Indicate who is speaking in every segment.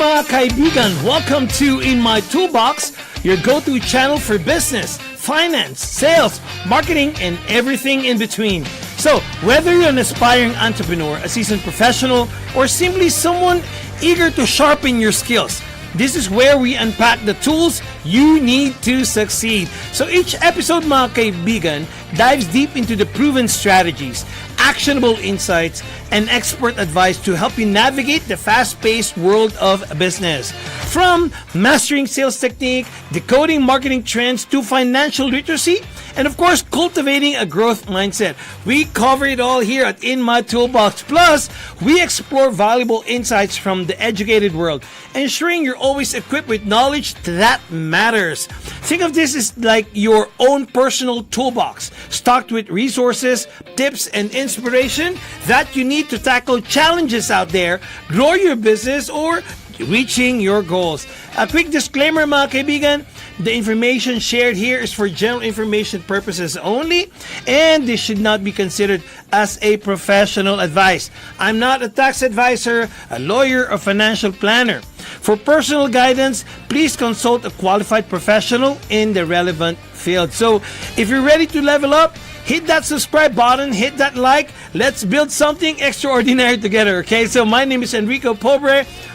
Speaker 1: mga kaibigan! Welcome to In My Toolbox, your go-to channel for business, finance, sales, marketing, and everything in between. So, whether you're an aspiring entrepreneur, a seasoned professional, or simply someone eager to sharpen your skills, this is where we unpack the tools you need to succeed. So each episode, mga kaibigan, dives deep into the proven strategies, actionable insights, and expert advice to help you navigate the fast-paced world of business. From mastering sales technique, decoding marketing trends, to financial literacy, and of course, cultivating a growth mindset. We cover it all here at In My Toolbox. Plus, we explore valuable insights from the educated world, ensuring you're always equipped with knowledge that matters. Think of this as like your own personal toolbox, stocked with resources, tips, and inspiration that you need to tackle challenges out there, grow your business, or reaching your goals. A quick disclaimer, mga kaibigan, the information shared here is for general information purposes only, and this should not be considered as a professional advice. I'm not a tax advisor, a lawyer, or financial planner. For personal guidance, please consult a qualified professional in the relevant field. So, if you're ready to level up, hit that subscribe button, hit that like. Let's build something extraordinary together, okay? So my name is Enrico.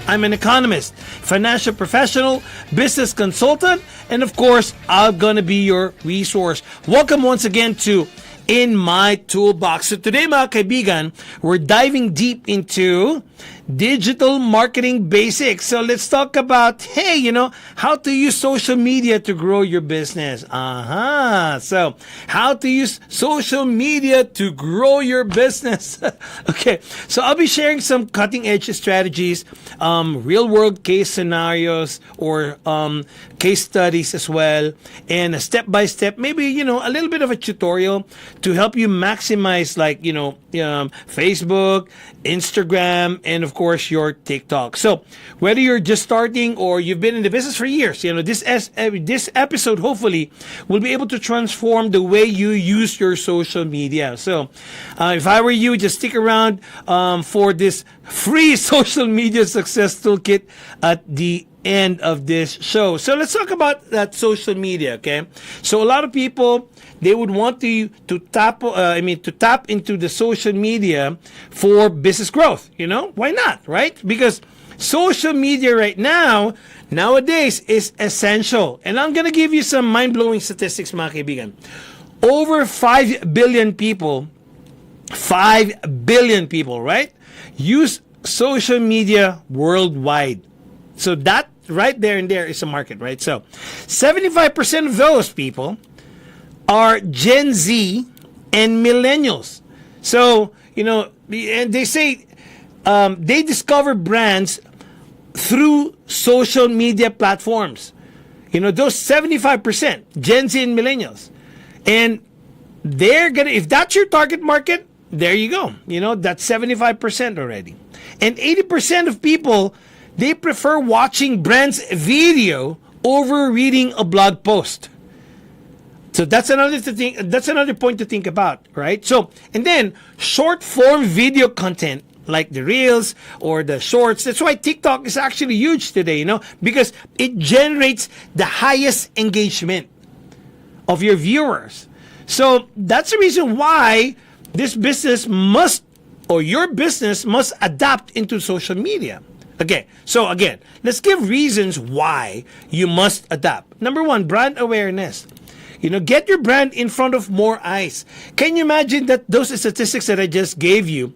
Speaker 1: I'm an economist, financial professional, business consultant, and of course, I'm gonna be your resource. Welcome once again to In My Toolbox. So today, mga kaibigan, we're diving deep into digital marketing basics. So let's talk about, how to use social media to grow your business. So how to use social media to grow your business. Okay. So I'll be sharing some cutting edge strategies, real world case scenarios or case studies as well, and a step by step, maybe, a little bit of a tutorial to help you maximize Facebook, Instagram, and of course your TikTok. So whether you're just starting or you've been in the business for years, this episode hopefully will be able to transform the way you use your social media. So if I were you, just stick around for this free social media success toolkit at the end of this show. So let's talk about that social media, okay? So a lot of people, they would want to tap into the social media for business growth. Why not, right? Because social media right now, nowadays, is essential. And I'm gonna give you some mind-blowing statistics, mga kaibigan. Over 5 billion people, right, use social media worldwide. So that right there and there is a market, right? So 75% of those people are Gen Z and millennials. So, and they say they discover brands through social media platforms. Those 75%, Gen Z and millennials. And if that's your target market, there you go. That's 75% already. And 80% of people, they prefer watching brands' video over reading a blog post. So that's another point to think about, right? So, and then short form video content like the reels or the shorts. That's why TikTok is actually huge today, because it generates the highest engagement of your viewers. So that's the reason why your business must adapt into social media. Okay, so again, let's give reasons why you must adapt. Number one, brand awareness. Get your brand in front of more eyes. Can you imagine that those statistics that I just gave you?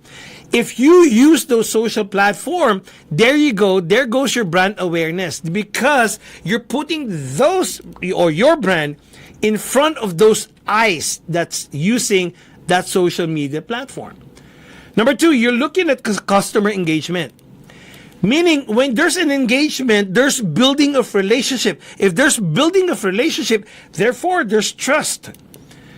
Speaker 1: If you use those social platforms, there you go. There goes your brand awareness because you're putting those or your brand in front of those eyes that's using that social media platform. Number two, you're looking at customer engagement. Meaning, when there's an engagement, there's building of relationship. If there's building of relationship, therefore, there's trust.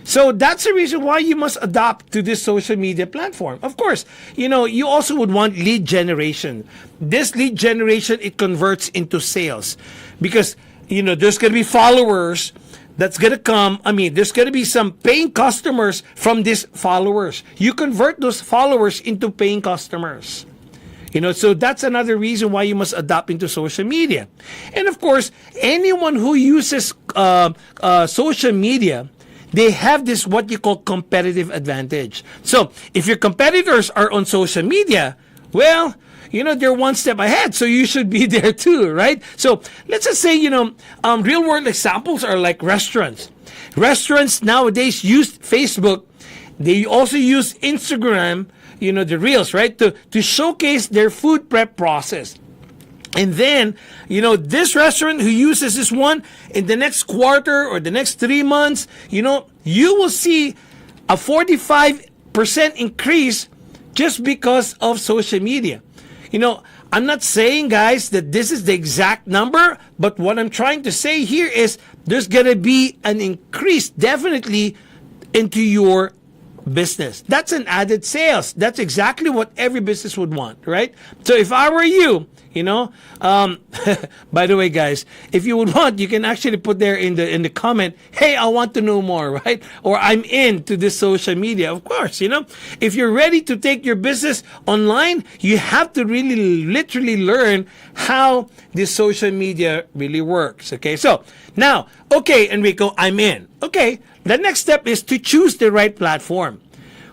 Speaker 1: So that's the reason why you must adopt to this social media platform. Of course, you also would want lead generation. This lead generation, it converts into sales. Because, there's going to be followers that's going to come. There's going to be some paying customers from these followers. You convert those followers into paying customers. So that's another reason why you must adapt into social media. And of course, anyone who uses social media, they have this what you call competitive advantage. So if your competitors are on social media, well, they're one step ahead, so you should be there too, right? So let's just say, real world examples are like restaurants. Restaurants nowadays use Facebook. They also use Instagram, the reels, right? To showcase their food prep process. And then, this restaurant who uses this one in the next quarter or the next 3 months, you will see a 45% increase just because of social media. I'm not saying, guys, that this is the exact number, but what I'm trying to say here is there's going to be an increase definitely into your business. That's an added sales. That's exactly what every business would want, right? So if I were you, by the way, guys, if you would want, you can actually put there in the comment, hey, I want to know more, right? Or I'm into this social media. Of course, if you're ready to take your business online, you have to really literally learn how this social media really works. Okay, so now, okay, Enrico, I'm in. Okay, the next step is to choose the right platform.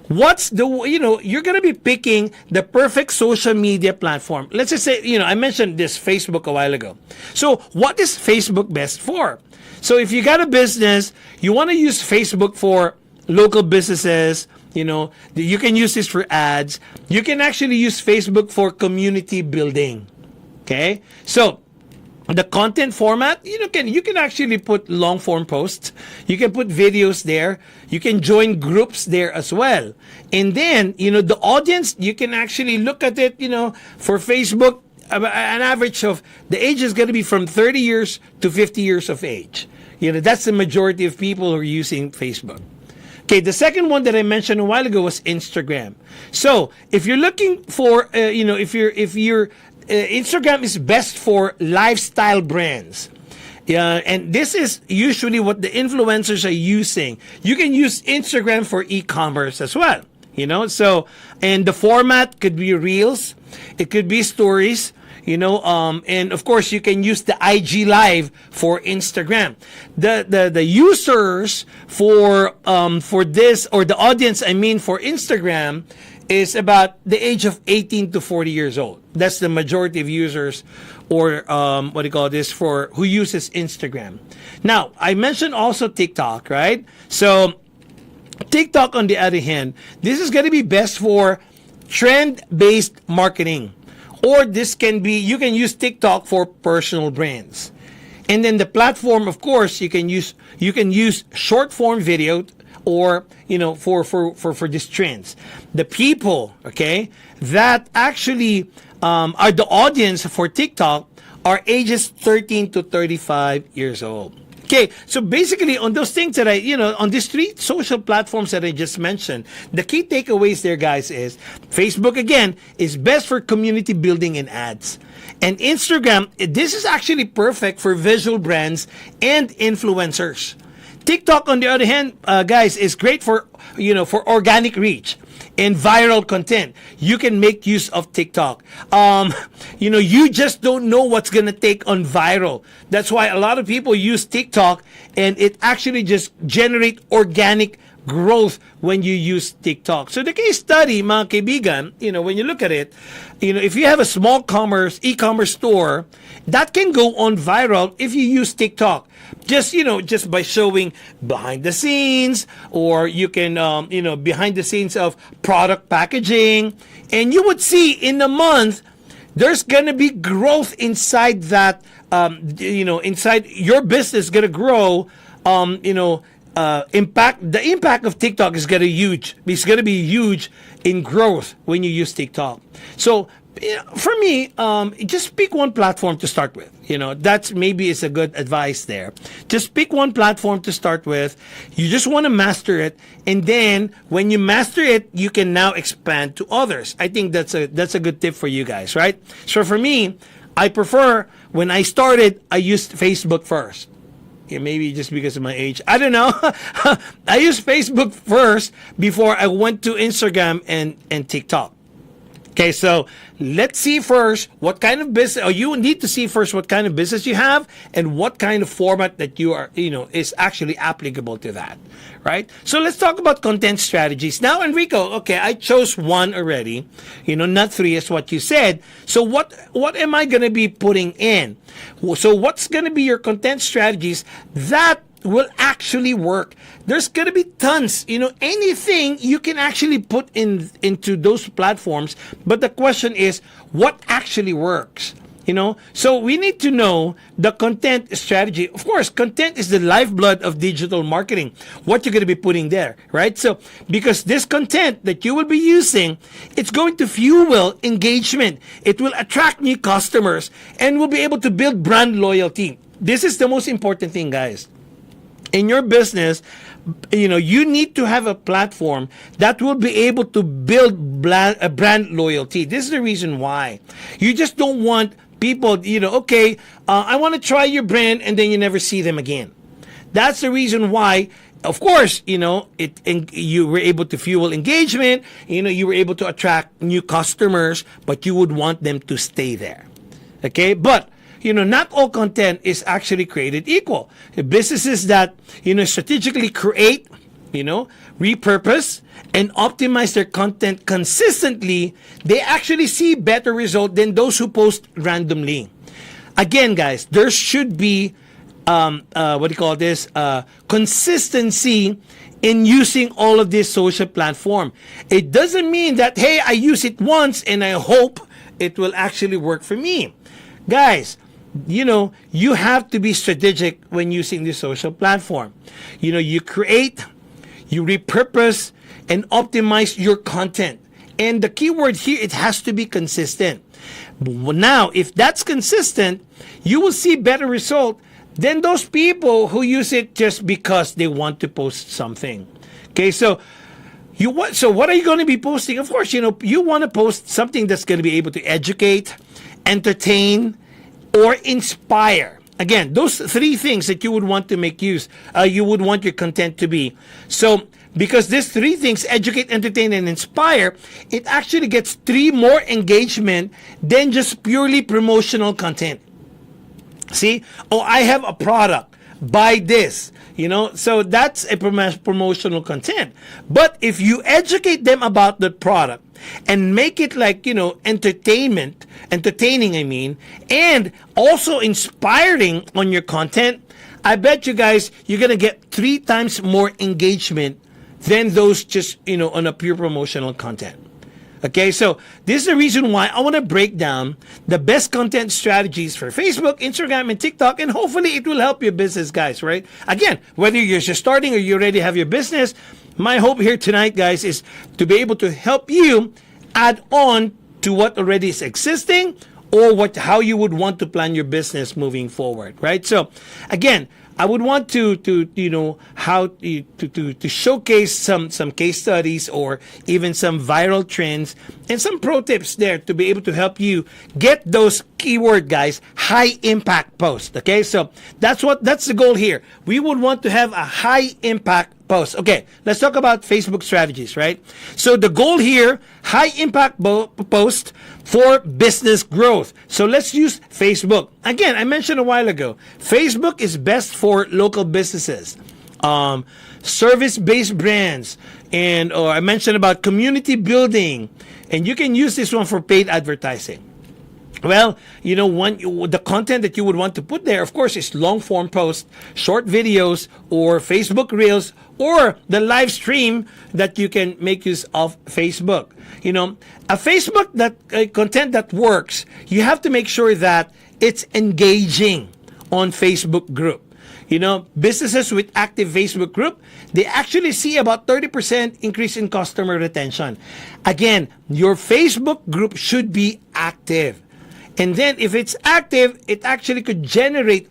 Speaker 1: What's you're going to be picking the perfect social media platform. Let's just say, I mentioned this Facebook a while ago. So what is Facebook best for? So if you got a business, you want to use Facebook for local businesses, you can use this for ads. You can actually use Facebook for community building. Okay? So the content format, you can actually put long form posts. You can put videos there. You can join groups there as well. And then, the audience, you can actually look at it, for Facebook, an average of the age is going to be from 30 years to 50 years of age. That's the majority of people who are using Facebook. Okay, the second one that I mentioned a while ago was Instagram. So if you're looking for, if you're Instagram is best for lifestyle brands. And this is usually what the influencers are using. You can use Instagram for e-commerce as well. So, and the format could be reels. It could be stories. And of course you can use the IG Live for Instagram. The users for this, or the audience, for Instagram, is about the age of 18 to 40 years old. That's the majority of users, or for who uses Instagram. Now, I mentioned also TikTok, right? So TikTok, on the other hand, this is going to be best for trend-based marketing. Or this can be, you can use TikTok for personal brands. And then the platform, of course, you can use short form video, or for these trends. The people, okay, that actually are the audience for TikTok are ages 13 to 35 years old. Okay, so basically on those things that on these 3 social platforms that I just mentioned, the key takeaways there, guys, is Facebook, again, is best for community building and ads. And Instagram, this is actually perfect for visual brands and influencers. TikTok, on the other hand, guys, is great for organic reach and viral content. You can make use of TikTok. You just don't know what's going to take on viral. That's why a lot of people use TikTok, and it actually just generate organic growth when you use TikTok. So the case study, mga kaibigan, when you look at it, if you have a small e-commerce store, that can go on viral if you use TikTok. Just by showing behind the scenes, or you can, behind the scenes of product packaging, and you would see in a month, there's going to be growth inside that, inside your business going to grow, the impact of TikTok is going to be huge in growth when you use TikTok. So for me, just pick one platform to start with. That's maybe is a good advice there. Just pick one platform to start with. You just want to master it, and then when you master it, you can now expand to others. I think that's a good tip for you guys, right? So for me, I prefer, when I started, I used Facebook first. Yeah, maybe just because of my age. I don't know. I used Facebook first before I went to Instagram and TikTok. Okay, so let's see first what kind of business, or you need to see first what kind of business you have and what kind of format that you are, is actually applicable to that, right? So let's talk about content strategies. Now, Enrico, okay, I chose one already, not three is what you said. So what am I going to be putting in? So what's going to be your content strategies that will actually work? There's going to be tons, anything you can actually put into those platforms. But the question is, what actually works? So we need to know the content strategy. Of course, content is the lifeblood of digital marketing. What you're going to be putting there, right? So because this content that you will be using, it's going to fuel engagement. It will attract new customers and will be able to build brand loyalty. This is the most important thing, guys. In your business, you need to have a platform that will be able to build brand loyalty. This is the reason why. You just don't want people, I want to try your brand, and then you never see them again. That's the reason why. Of course, you were able to fuel engagement, you were able to attract new customers, but you would want them to stay there. Okay? But not all content is actually created equal. Businesses that, strategically create, repurpose, and optimize their content consistently, they actually see better result than those who post randomly. Again, guys, there should be, consistency in using all of this social platform. It doesn't mean that, hey, I use it once and I hope it will actually work for me. Guys, you have to be strategic when using the social platform. You create, you repurpose, and optimize your content. And the key word here, it has to be consistent. Now, if that's consistent, you will see better result than those people who use it just because they want to post something. Okay, so what are you going to be posting? Of course, you want to post something that's going to be able to educate, entertain, or inspire. Again, those three things that you would want to make use, you would want your content to be. So, because these three things, educate, entertain, and inspire, it actually gets three more engagement than just purely promotional content. See? Oh, I have a product. Buy this. So that's a promotional content. But if you educate them about the product and make it like, entertaining, and also inspiring on your content, I bet you guys, you're going to get 3 times more engagement than those just, on a pure promotional content. Okay, so this is the reason why I want to break down the best content strategies for Facebook, Instagram, and TikTok, and hopefully it will help your business, guys, right? Again, whether you're just starting or you already have your business, my hope here tonight, guys, is to be able to help you add on to what already is existing or how you would want to plan your business moving forward, right? So, again, I would want to showcase some case studies or even some viral trends and some pro tips there to be able to help you get those keyword, guys, high impact posts. Okay, so that's the goal here. We would want to have a high impact post. Okay, let's talk about Facebook strategies, right? So the goal here, high impact post for business growth. So let's use Facebook. Again, I mentioned a while ago, Facebook is best for local businesses, service-based brands, or I mentioned about community building, and you can use this one for paid advertising. Well, the content that you would want to put there, of course, is long-form posts, short videos, or Facebook Reels, or the live stream that you can make use of Facebook. A Facebook content that works, you have to make sure that it's engaging on Facebook group. Businesses with active Facebook group, they actually see about 30% increase in customer retention. Again, your Facebook group should be active. And then if it's active, it actually could generate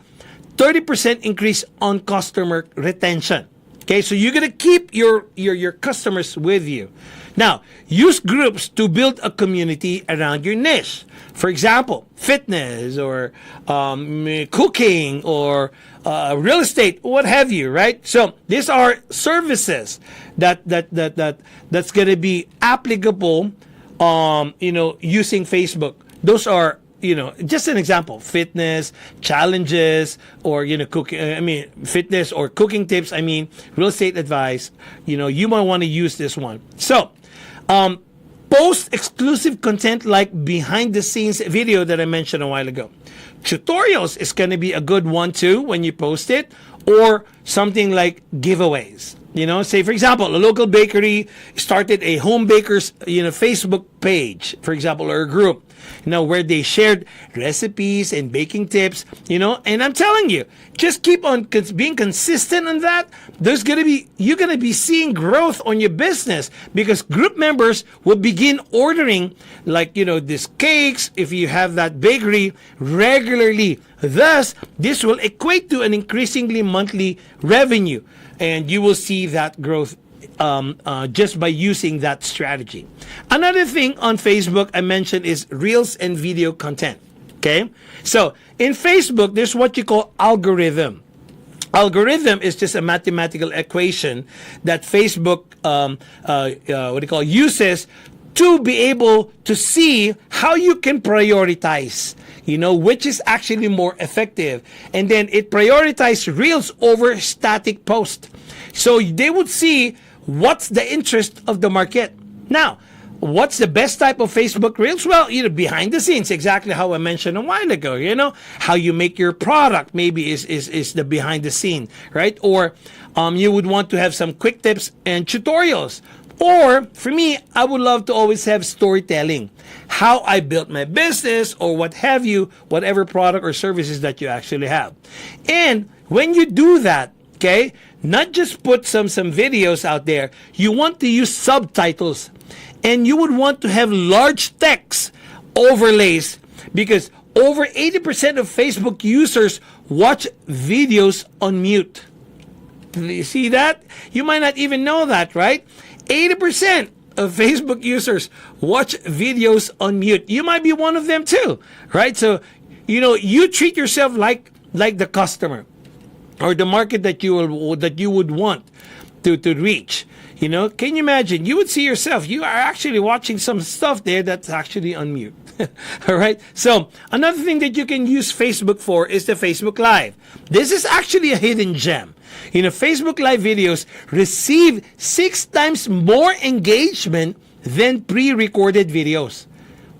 Speaker 1: 30% increase on customer retention. Okay, so you're gonna keep your customers with you. Now, use groups to build a community around your niche. For example, fitness or cooking or real estate, what have you, right? So these are services that's gonna be applicable using Facebook. Those are, just an example, fitness challenges, or, cooking, fitness or cooking tips, real estate advice, you might want to use this one. So, post exclusive content like behind the scenes video that I mentioned a while ago. Tutorials is going to be a good one too when you post it, or something like giveaways. Say for example, a local bakery started a home bakers, Facebook page, for example, or a group, where they shared recipes and baking tips, and I'm telling you, just keep on being consistent on that. You're going to be seeing growth on your business, because group members will begin ordering, like, these cakes, if you have that bakery, regularly. Thus, this will equate to an increasingly monthly revenue, and you will see that growth just by using that strategy. Another thing on Facebook I mentioned is reels and video content. Okay, so in Facebook, there's what you call algorithm. Algorithm is just a mathematical equation that Facebook uses to be able to see how you can prioritize, which is actually more effective. And then it prioritizes reels over static post. So they would see what's the interest of the market. Now, what's the best type of Facebook reels? Well, behind the scenes, exactly how I mentioned a while ago, how you make your product maybe is the behind the scene, right? Or you would want to have some quick tips and tutorials. Or for me, I would love to always have storytelling, how I built my business, or what have you, whatever product or services that you actually have. And when you do that, okay, not just put some videos out there, you want to use subtitles, and you would want to have large text overlays, because over 80% of Facebook users watch videos on mute. You see that? You might not even know that, right? 80% of Facebook users watch videos on mute. You might be one of them too, right? So, you treat yourself like the customer or the market that you would want to reach. Can you imagine? You would see yourself, you are actually watching some stuff there that's actually on mute. All right. So another thing that you can use Facebook for is the Facebook Live. This is actually a hidden gem. Facebook Live videos receive 6 times more engagement than pre-recorded videos.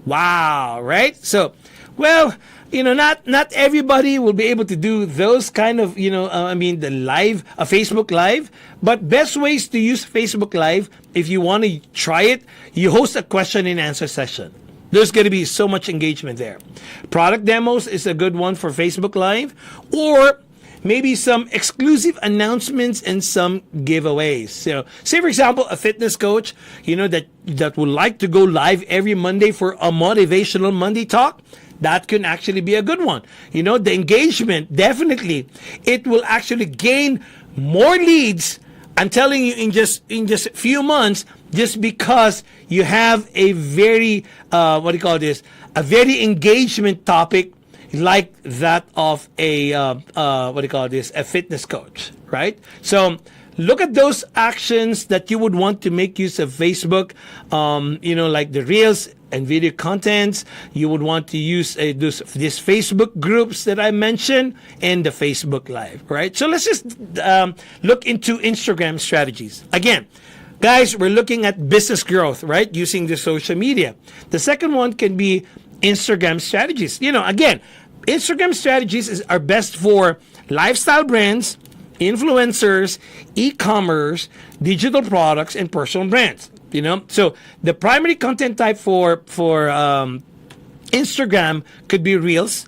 Speaker 1: Wow. Right. So, well, not everybody will be able to do those kind of, the live, a Facebook Live. But best ways to use Facebook Live, if you want to try it, you host a question and answer session. There's going to be so much engagement there. Product demos is a good one for Facebook Live, or maybe some exclusive announcements and some giveaways. So, say for example, a fitness coach, that would like to go live every Monday for a motivational Monday talk. That can actually be a good one. The engagement, definitely, it will actually gain more leads. I'm telling you, in just a few months, just because you have a very, a very engagement topic like that of a fitness coach, right? So look at those actions that you would want to make use of Facebook, like the reels and video contents. You would want to use these Facebook groups that I mentioned and the Facebook Live, right? So let's just look into Instagram strategies. Again, guys, we're looking at business growth, right? Using the social media. The second one can be Instagram strategies. Again, Instagram strategies are best for lifestyle brands, influencers, e-commerce, digital products, and personal brands. So the primary content type for Instagram could be reels,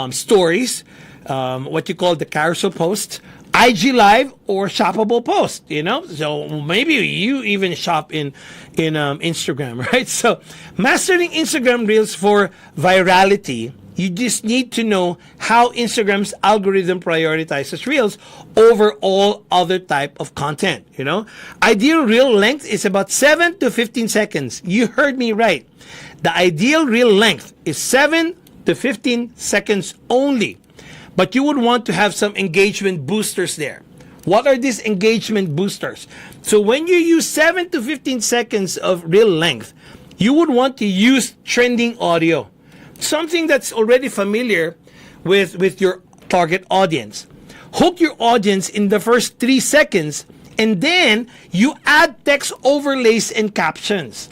Speaker 1: stories, what you call the carousel post, IG Live, or shoppable post. So maybe you even shop in Instagram, right? So mastering Instagram reels for virality. You just need to know how Instagram's algorithm prioritizes reels over all other type of content, Ideal reel length is about 7 to 15 seconds. You heard me right. The ideal reel length is 7 to 15 seconds only. But you would want to have some engagement boosters there. What are these engagement boosters? So when you use 7 to 15 seconds of reel length, you would want to use trending audio, something that's already familiar with your target audience. Hook your audience in the first 3 seconds, and then you add text overlays and captions.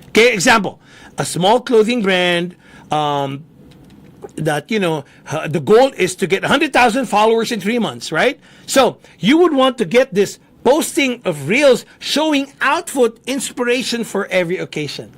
Speaker 1: Okay, example, a small clothing brand that, the goal is to get 100,000 followers in 3 months, right? So you would want to get this posting of reels showing outfit inspiration for every occasion.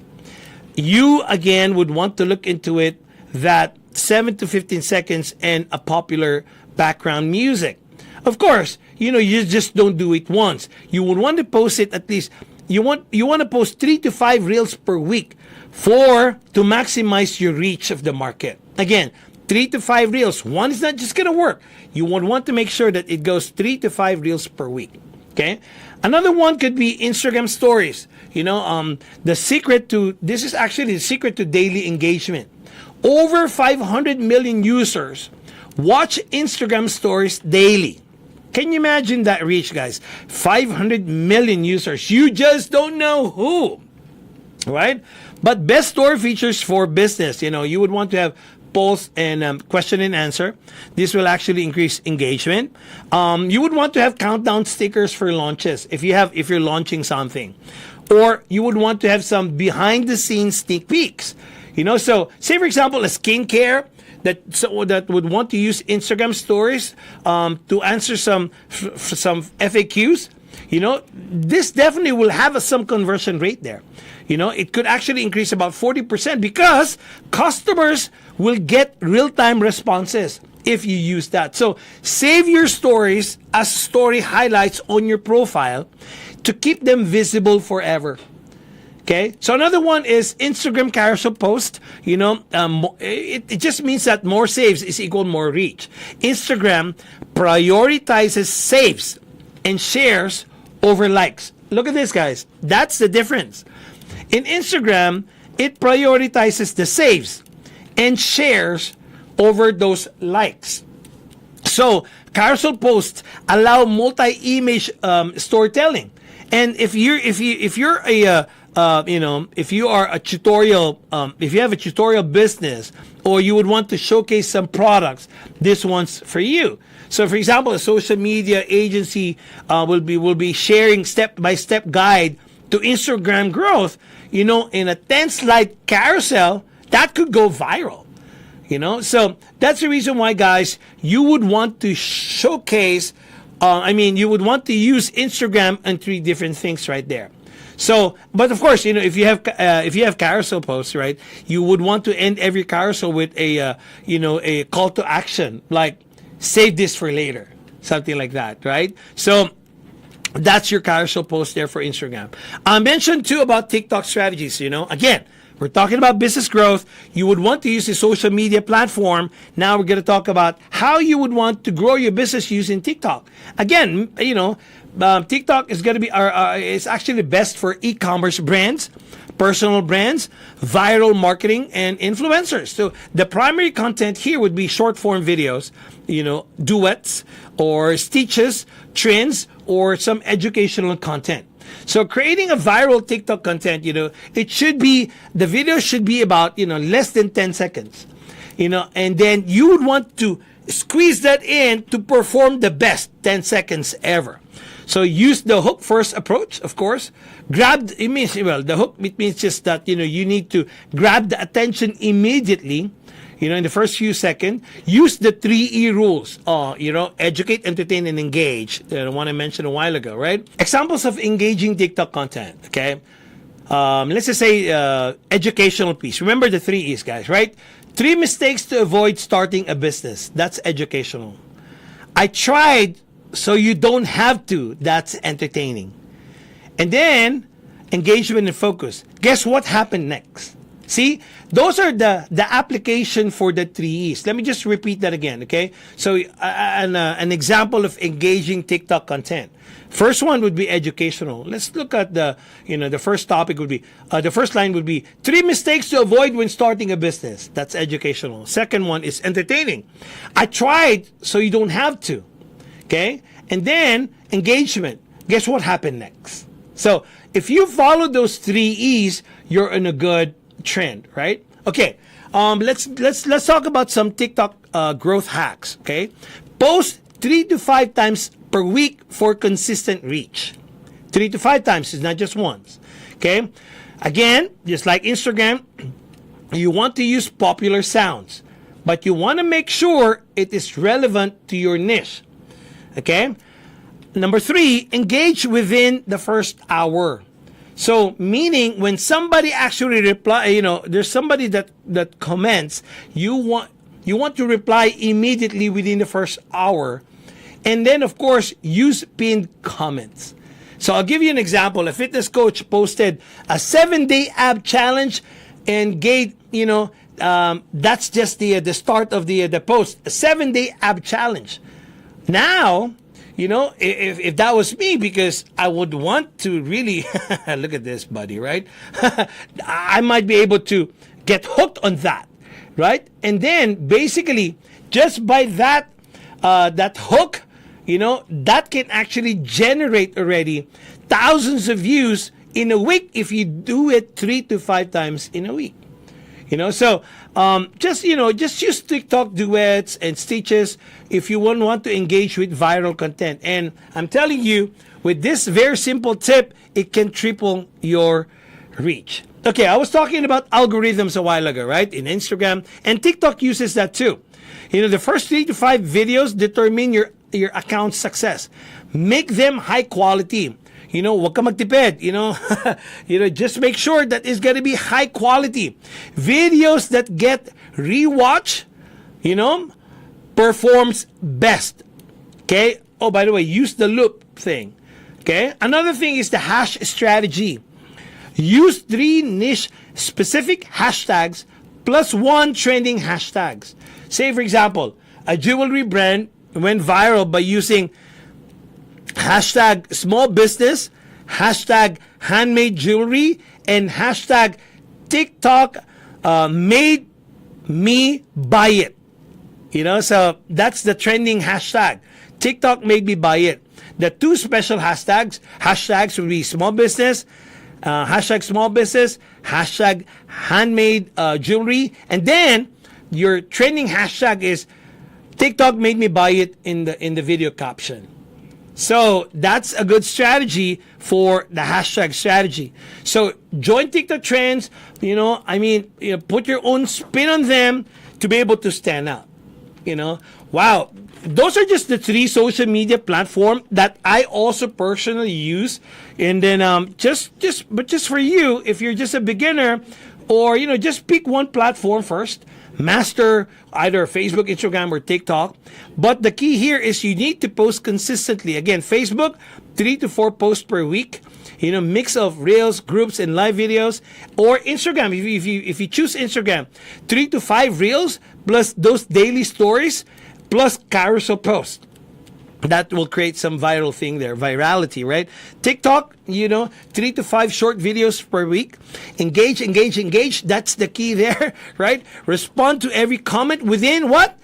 Speaker 1: You, again, would want to look into it that 7 to 15 seconds and a popular background music. Of course, you just don't do it once. You would want to post it at least, you want to post 3 to 5 reels per week to maximize your reach of the market. Again, 3 to 5 reels. One is not just going to work. You would want to make sure that it goes 3 to 5 reels per week. Okay? Another one could be Instagram stories. This is actually the secret to daily engagement. Over 500 million users watch Instagram stories daily. Can you imagine that reach, guys? 500 million users. You just don't know who, right? But best story features for business. You would want to have polls and question and answer. This will actually increase engagement. You would want to have countdown stickers for launches if you're launching something, or you would want to have some behind the scenes sneak peeks. So say for example a skincare that would want to use Instagram stories to answer some FAQs. This definitely will have some conversion rate there. It could actually increase about 40% because customers will get real-time responses if you use that. So save your stories as story highlights on your profile to keep them visible forever. Okay, so another one is Instagram carousel post. It just means that more saves is equal more reach. Instagram prioritizes saves and shares over likes. Look at this, guys. That's the difference. In Instagram, it prioritizes the saves and shares over those likes. So carousel posts allow multi-image storytelling. And if you are a tutorial, if you have a tutorial business, or you would want to showcase some products, this one's for you. So, for example, a social media agency will be sharing step-by-step guide to Instagram growth. In a 10-slide carousel that could go viral. So that's the reason why, guys, you would want to showcase. You would want to use Instagram and 3 different things right there. So, but of course, if you have carousel posts, right, you would want to end every carousel with a call to action, like save this for later, something like that, right? So that's your carousel post there for Instagram. I mentioned too about TikTok strategies. Again, we're talking about business growth. You would want to use a social media platform. Now we're going to talk about how you would want to grow your business using TikTok. Again, TikTok is going to be it's actually best for e-commerce brands, personal brands, viral marketing, and influencers. So the primary content here would be short form videos, duets or stitches, trends, or some educational content. So creating a viral TikTok content, the video should be about, less than 10 seconds, and then you would want to squeeze that in to perform the best 10 seconds ever. So use the hook first approach, of course. The hook, it means just that, you need to grab the attention immediately, in the first few seconds. Use the 3E rules, educate, entertain, and engage. The one I mentioned a while ago, right? Examples of engaging TikTok content, okay? Let's just say educational piece. Remember the 3 E's, guys, right? 3 mistakes to avoid starting a business. That's educational. I tried, so you don't have to. That's entertaining. And then engagement and focus. Guess what happened next? See, those are the application for the 3 E's. Let me just repeat that again, okay? So an example of engaging TikTok content. First one would be educational. Let's look at the first topic would be, the first line would be 3 mistakes to avoid when starting a business. That's educational. Second one is entertaining. I tried, so you don't have to. Okay? And then engagement. Guess what happened next? So if you follow those 3 E's, you're in a good trend, right? Okay. Let's talk about some TikTok growth hacks. Okay, post 3 to 5 times per week for consistent reach. 3 to 5 times is not just once. Okay, again, just like Instagram, you want to use popular sounds, but you want to make sure it is relevant to your niche. Okay. Number 3, engage within the first hour. So, meaning when somebody actually reply, there's somebody that comments, you want to reply immediately within the first hour, and then of course use pinned comments. So I'll give you an example. A fitness coach posted a 7-day ab challenge, and that's just the start of the post. A 7-day ab challenge. Now, if that was me, because I would want to really look at this, buddy, right? I might be able to get hooked on that, right? And then basically, just by that hook, that can actually generate already thousands of views in a week if you do it 3 to 5 times in a week. So just use TikTok duets and stitches if you want to engage with viral content. And I'm telling you, with this very simple tip, it can triple your reach. Okay, I was talking about algorithms a while ago, right? In Instagram, and TikTok uses that too. The first 3 to 5 videos determine your account's success. Make them high quality. Wag ka magtipid, just make sure that it's going to be high quality. Videos that get rewatch, performs best. Okay? Oh, by the way, use the loop thing. Okay? Another thing is the hash strategy. Use 3 niche specific hashtags plus 1 trending hashtags. Say, for example, a jewelry brand went viral by using hashtag small business, hashtag handmade jewelry, and hashtag TikTok made me buy it. So that's the trending hashtag. TikTok made me buy it. The 2 special hashtags would be small business, hashtag small business, hashtag handmade jewelry, and then your trending hashtag is TikTok made me buy it in the video caption. So that's a good strategy for the hashtag strategy. So join TikTok trends, put your own spin on them to be able to stand out. Wow. Those are just the 3 social media platforms that I also personally use. And then just for you, if you're just a beginner, or just pick one platform first. Master either Facebook, Instagram, or TikTok. But the key here is you need to post consistently. Again, Facebook, 3 to 4 posts per week. Mix of reels, groups, and live videos. Or Instagram, if you choose Instagram, 3 to 5 reels plus those daily stories plus carousel posts. That will create some viral thing there, virality, right? TikTok, 3 to 5 short videos per week. Engage. That's the key there, right? Respond to every comment within what?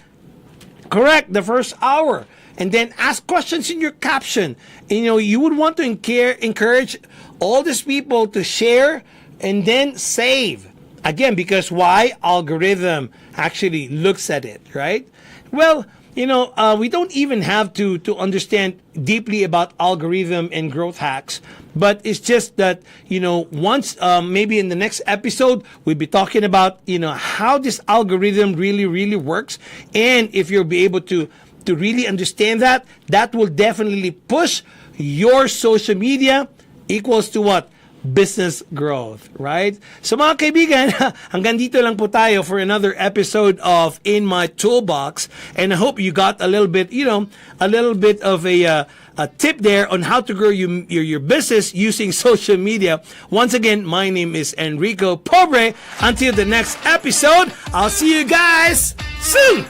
Speaker 1: Correct, the first hour. And then ask questions in your caption. You would want to encourage all these people to share and then save. Again, because why? Algorithm actually looks at it, right? Well, we don't even have to understand deeply about algorithm and growth hacks, but it's just that, once, maybe in the next episode, we'll be talking about, how this algorithm really, really works. And if you'll be able to really understand that will definitely push your social media equals to what? Business growth, right? So mga kaibigan, hanggang dito lang po tayo for another episode of In My Toolbox, and I hope you got a little bit of a tip there on how to grow your business using social media. Once again, my name is Enrico Pobre. Until the next episode, I'll see you guys soon.